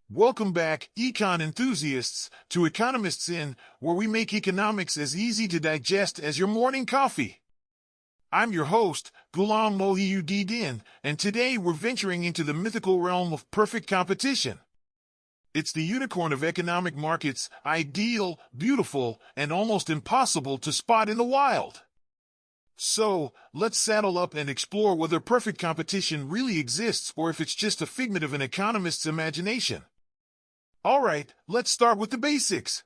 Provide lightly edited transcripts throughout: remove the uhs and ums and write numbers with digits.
Welcome back, econ enthusiasts, to Economists Inn, where we make economics as easy to digest as your morning coffee. I'm your host, Ghulam Mohey-ud-din, and today we're venturing into the mythical realm of perfect competition. It's the unicorn of economic markets, ideal, beautiful, and almost impossible to spot in the wild. So, let's saddle up and explore whether perfect competition really exists or if it's just a figment of an economist's imagination. Alright, let's start with the basics.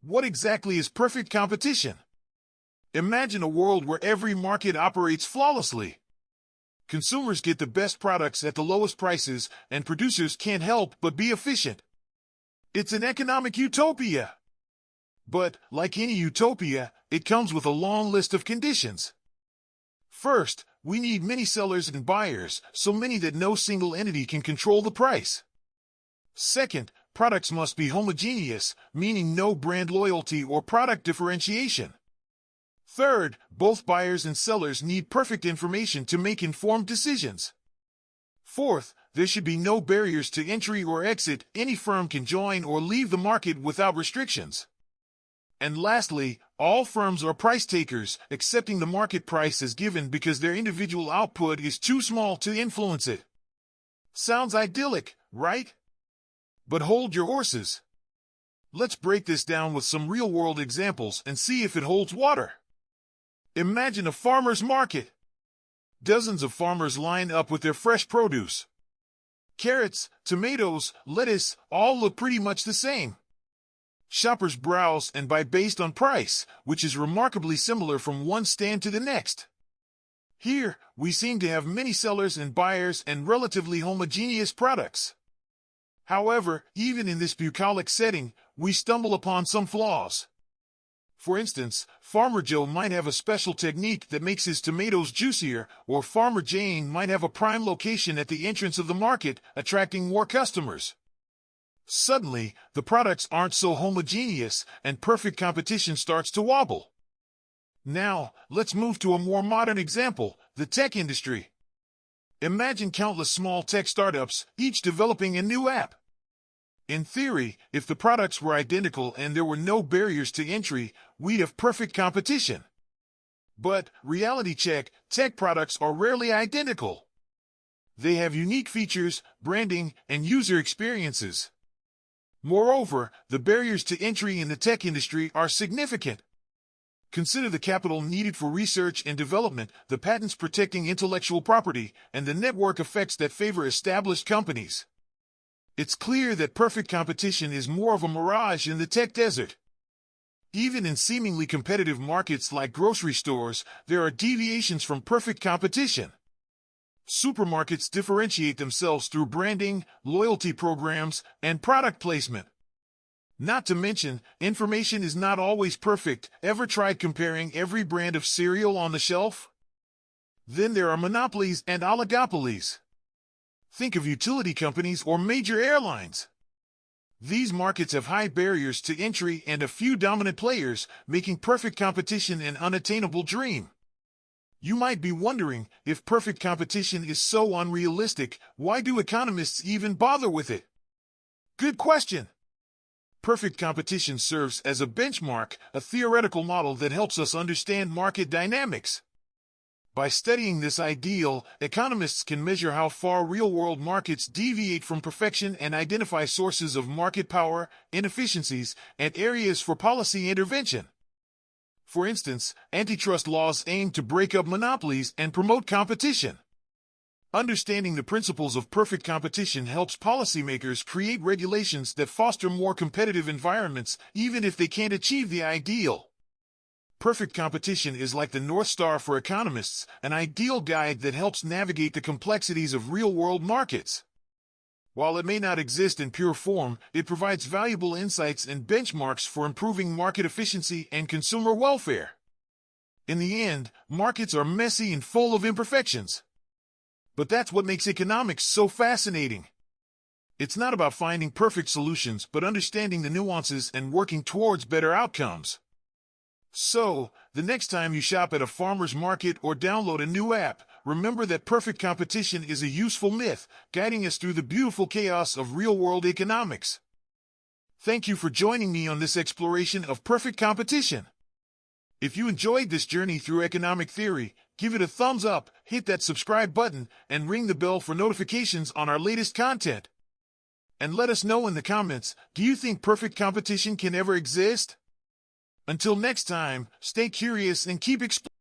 What exactly is perfect competition? Imagine a world where every market operates flawlessly. Consumers get the best products at the lowest prices, and producers can't help but be efficient. It's an economic utopia. But, like any utopia, it comes with a long list of conditions. First, we need many sellers and buyers, so many that no single entity can control the price. Second, products must be homogeneous, meaning no brand loyalty or product differentiation. Third, both buyers and sellers need perfect information to make informed decisions. Fourth, there should be no barriers to entry or exit. Any firm can join or leave the market without restrictions. And lastly, all firms are price takers, accepting the market price as given because their individual output is too small to influence it. Sounds idyllic, right? But hold your horses. Let's break this down with some real-world examples and see if it holds water. Imagine a farmer's market. Dozens of farmers line up with their fresh produce. Carrots, tomatoes, lettuce, all look pretty much the same. Shoppers browse and buy based on price, which is remarkably similar from one stand to the next. Here, we seem to have many sellers and buyers and relatively homogeneous products. However, even in this bucolic setting, we stumble upon some flaws. For instance, Farmer Joe might have a special technique that makes his tomatoes juicier, or Farmer Jane might have a prime location at the entrance of the market, attracting more customers. Suddenly, the products aren't so homogeneous, and perfect competition starts to wobble. Now, let's move to a more modern example, the tech industry. Imagine countless small tech startups, each developing a new app. In theory, if the products were identical and there were no barriers to entry, we'd have perfect competition. But, reality check, tech products are rarely identical. They have unique features, branding, and user experiences. Moreover, the barriers to entry in the tech industry are significant. Consider the capital needed for research and development, the patents protecting intellectual property, and the network effects that favor established companies. It's clear that perfect competition is more of a mirage in the tech desert. Even in seemingly competitive markets like grocery stores, there are deviations from perfect competition. Supermarkets differentiate themselves through branding, loyalty programs, and product placement. Not to mention, information is not always perfect. Ever tried comparing every brand of cereal on the shelf? Then there are monopolies and oligopolies. Think of utility companies or major airlines. These markets have high barriers to entry and a few dominant players, making perfect competition an unattainable dream. You might be wondering, if perfect competition is so unrealistic, why do economists even bother with it? Good question. Perfect competition serves as a benchmark, a theoretical model that helps us understand market dynamics. By studying this ideal, economists can measure how far real-world markets deviate from perfection and identify sources of market power, inefficiencies, and areas for policy intervention. For instance, antitrust laws aim to break up monopolies and promote competition. Understanding the principles of perfect competition helps policymakers create regulations that foster more competitive environments, even if they can't achieve the ideal. Perfect competition is like the North Star for economists, an ideal guide that helps navigate the complexities of real-world markets. While it may not exist in pure form, it provides valuable insights and benchmarks for improving market efficiency and consumer welfare. In the end, markets are messy and full of imperfections. But that's what makes economics so fascinating. It's not about finding perfect solutions, but understanding the nuances and working towards better outcomes. So, the next time you shop at a farmer's market or download a new app, remember that perfect competition is a useful myth, guiding us through the beautiful chaos of real-world economics. Thank you for joining me on this exploration of perfect competition. If you enjoyed this journey through economic theory, give it a thumbs up, hit that subscribe button, and ring the bell for notifications on our latest content. And let us know in the comments, do you think perfect competition can ever exist? Until next time, stay curious and keep exploring.